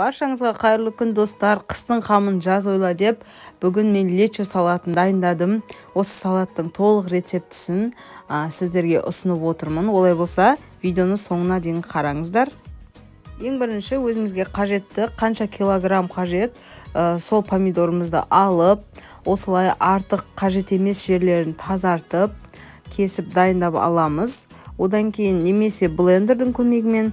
Баршаңызға қайырлы күн достар. Қыстың қамын жаз ойла деп, бүгін мен лечо салатын дайындадым. Осы салаттың толық рецептісін сіздерге ұсынып отырмын. Олай болса, видеоны соңына дейін қараңыздар. Ең бірінші өзімізге қажетті қанша килограмм қажет, сол помидорымызды алып, осылай артық қажет емес жерлерін тазартып, кесіп дайындап аламыз. Одан кейін немесе блендердің көмегімен,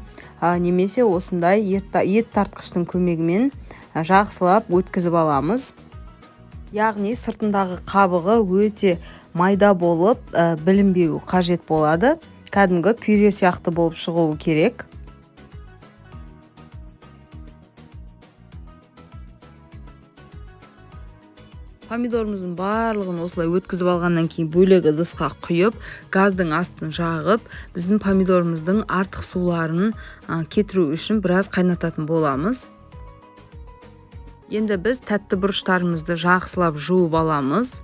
немесе осындай ет тартқыштың көмегімен жақсылап өткізіп аламыз. Яғни сыртындағы қабығы өте майда болып, білінбеуі қажет болады. Кәдімгі пюре сияқты болып шығуы керек. Помидорымыздың барлығын осылай өткізіп алғаннан кейін бөлек ыдысқа құйып, газдың астын жағып, біздің помидорымыздың артық суларын кетіру үшін біраз қайнататын боламыз. Енді біз тәтті бұрыштарымызды жақсылап жуып аламыз.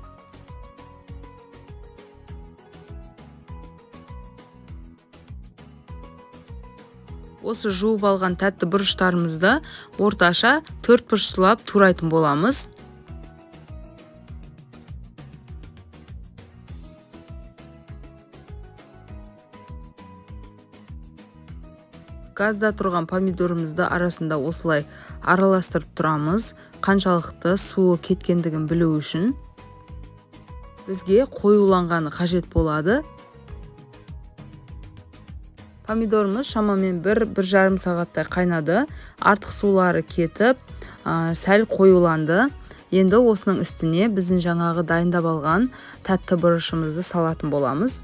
Осы жуып алған тәтті бұрыштарымызды орташа 4 бұрыштап турайтын боламыз. Газда тұрған помидорымызды арасында осылай араластырып тұрамыз, қаншалықты суы кеткендігін білу үшін. Бізге қоюланғаны қажет болады. Помидорымыз шамамен 1-1,5 сағаттай қайнады. Артық сулары кетіп, сәл қоюланды. Енді осының үстіне біздің жаңағы дайындап алған тәтті бұрышымызды салатын боламыз.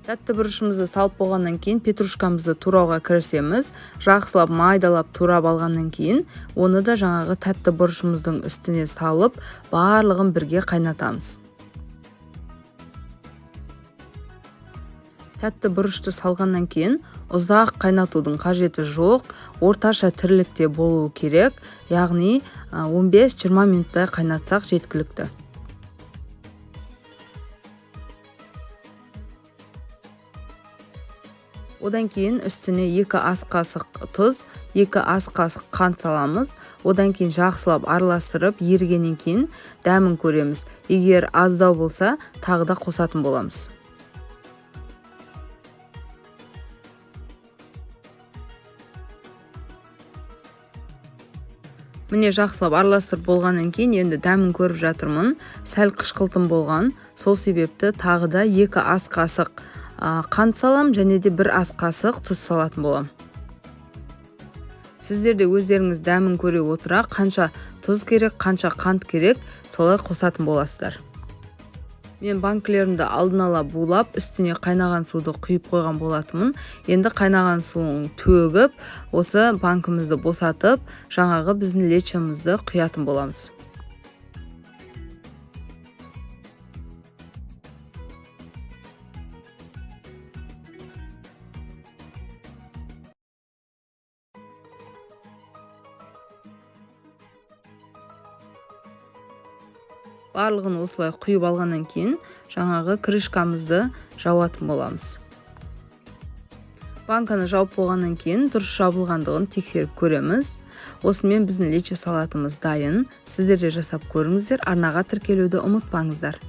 Тәтті бұрышымызды салып болғаннан кейін петрушкамызды турауға кірісеміз. Жақсылап майдалап турап алғаннан кейін оны да жаңағы тәтті бұрышымыздың үстіне салып, барлығын бірге қайнатамыз. Тәтті бұрышты салғаннан кейін ұзақ қайнатудың қажеті жоқ, орташа тірлікте болуы керек, яғни 15-20 минуттай қайнатсақ жеткілікті. Одан кейін үстіне 2 ас қасық тұз, 2 ас қасық қант саламыз. Одан кейін жақсылап араластырып, ерігеннен кейін дәмін көреміз. Егер аздау болса, тағы да қосатын боламыз. Міне жақсылап араластырып болғаннан кейін енді дәмін көріп жатырмын. Сәл қышқылтым болған. Сол себепті тағы да 2 ас қасық қант салам және де 1 ас қасық тұз салатын болам. Сіздер де өздеріңіз дәмін көре отыра, қанша тұз керек, қанша қант керек, солай қосатын боласыздар. Мен банкілерімді алдын ала булап, үстіне қайнаған суды құйып қойған болатымын. Енді қайнаған суын төгіп, осы банкімізді босатып, жаңағы біздің лечомызды құятын боламыз. Барлығын осылай құйып алғаннан кейін жаңағы крышкамызды жауатын боламыз. Банканы жауып болғаннан кейін дұрыс жабылғандығын тексеріп көреміз. Осымен біздің лечо салатымыз дайын. Сіздер де жасап көріңіздер, арнаға тіркелуді ұмытпаңыздар.